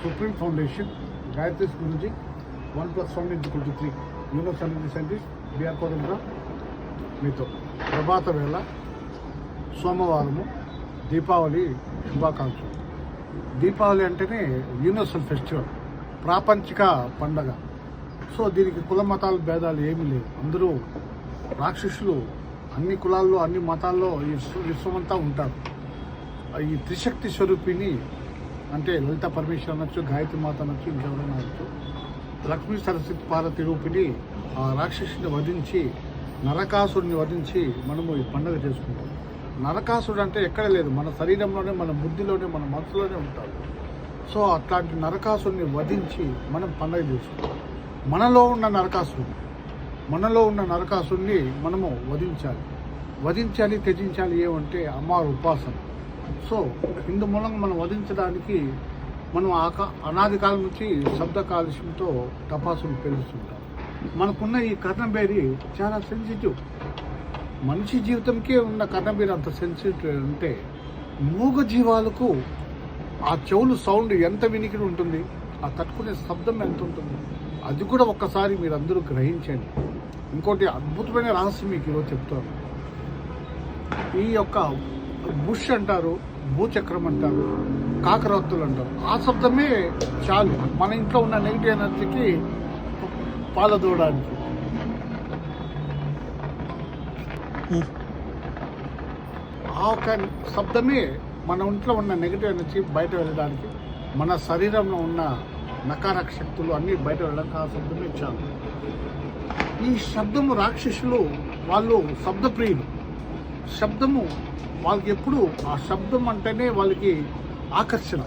Supreme foundation Gayatri గురించి 1+1=3 universal scientist BR Kodandaram మీతో ప్రభాత వేళ సోమవారము దీపావళి శుభాకాంక్షలు. దీపావళి అంటేనే యూనివర్సల్ ఫెస్టివల్, ప్రాపంచిక పండగ. సో దీనికి కుల మతాల భేదాలు ఏమీ లేవు. అందరూ రాక్షసులు అన్ని కులాల్లో అన్ని మతాల్లో ఈ విశ్వమంతా ఉంటారు. ఈ త్రిశక్తి స్వరూపిణి అంటే లలిత పరమేశ్వర్ అనొచ్చు, గాయత్రి మాత అనొచ్చు, ఇంకెవరైనా అనొచ్చు, లక్ష్మీ సరస్వతి పార్వతి రూపిణి ఆ రాక్షసుని వధించి నరకాసుడిని వధించి మనము ఈ పండుగ చేసుకుంటాం. నరకాసుడు అంటే ఎక్కడ లేదు, మన శరీరంలోనే, మన బుద్ధిలోనే, మన మనసులోనే ఉంటాడు. సో అట్లాంటి నరకాసుడిని వధించి మనం పండుగ చేసుకుంటాం. మనలో ఉన్న నరకాసుడిని మనము వధించాలి, త్యజించాలి. ఏమంటే అమ్మవారి ఉపాసన. సో ఇందు మూలంగా మనం వధించడానికి మనం అనాది కాలం నుంచి శబ్ద కాలుష్యంతో టపాసులు పేలుస్తుంటాం. మనకున్న ఈ కర్ణబేరి చాలా సెన్సిటివ్. మనిషి జీవితంకే ఉన్న కర్ణబేరి అంత సెన్సిటివ్ అంటే మూగ జీవాలకు ఆ చెవులు సౌండ్ ఎంత వినికిడి ఉంటుంది, ఆ తట్టుకునే శబ్దం ఎంత ఉంటుంది, అది కూడా ఒక్కసారి మీరు అందరూ గ్రహించండి. ఇంకోటి అద్భుతమైన రహస్యం మీకు ఈరోజు చెప్తాను. ఈ యొక్క బుష్ అంటారు, భూచక్రం అంటారు, కాకరవత్తులు అంటారు. ఆ శబ్దమే చాలు మన ఇంట్లో ఉన్న నెగిటివ్ ఎనర్జీకి పాలదూడడానికి. ఆ ఒక శబ్దమే మన ఇంట్లో ఉన్న నెగిటివ్ ఎనర్జీ బయట వెళ్ళడానికి, మన శరీరంలో ఉన్న నకారక శక్తులు అన్నీ బయట వెళ్ళడానికి ఆ శబ్దమే చాలు. ఈ శబ్దము రాక్షసులు వాళ్ళు శబ్దప్రియులు. శబ్దము వాళ్ళకి ఎప్పుడు ఆ శబ్దం అంటేనే వాళ్ళకి ఆకర్షణ.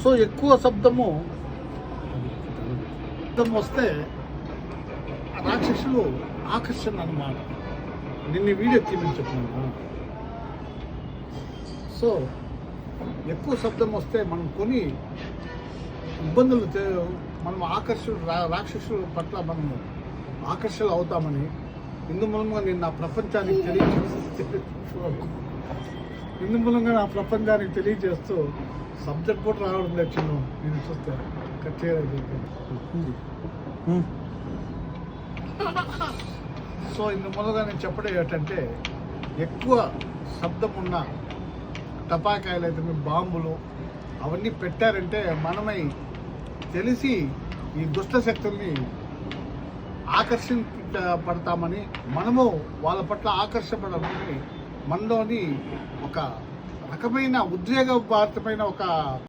సో ఎక్కువ శబ్దం వస్తే రాక్షసులు ఆకర్షణ అన్నమాట. నిన్న వీడియో తీయమని చెప్పినాను. సో ఎక్కువ శబ్దం వస్తే మనం కొన్ని ఇబ్బందులు, మనం రాక్షసుల పట్ల మనము ఆకర్షణ అవుతామని ఇందు మూలంగా నేను నా ప్రపంచానికి తెలియజేస్తూ సబ్జెక్ట్ కూడా రావడం లేదు. నేను చూస్తే సో ఇందు మూలంగా నేను చెప్పడం ఏంటంటే ఎక్కువ శబ్దం ఉన్న టపాకాయలు అయితే బాంబులు అవన్నీ పెట్టారంటే మనమై తెలిసి ఈ దుష్ట శక్తుల్ని ఆకర్షింపబడతామని, మనము వాళ్ళ పట్ల ఆకర్షపడమని మనలోని ఒక రకమైన ఉద్వేగభరితమైన ఒక